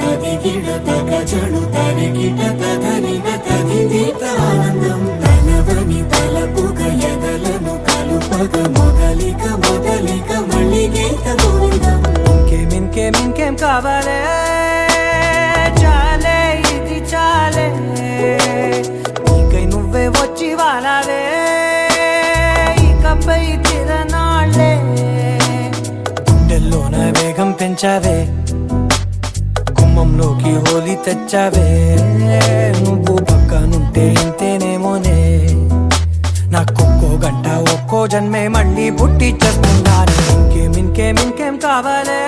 తదిగిడ తగజడు తరిగిట తగరిన తదిదీత ఆనందం తలవని తలపుగ ఎదలను కలుపగ మొదలిక మొదలిక మళ్ళీ గీత గోవిందం ఇంకేం కావాలే చాలే ఇది చాలే నీకై నువ్వే వచ్చి వాలావే ఇకపై తిరనాళ్ళే గుండెల్లోన వేగం పెంచావే గుమ్మంలోకి హోలీ తెచ్చావే నువ్వు పక్కనుంటే ఇంతేనేమోనే నాకొక్కో గంట ఒక్కో జన్మే మళ్ళీ పుట్టి చేస్తున్నాను ఇంకేం కావాలే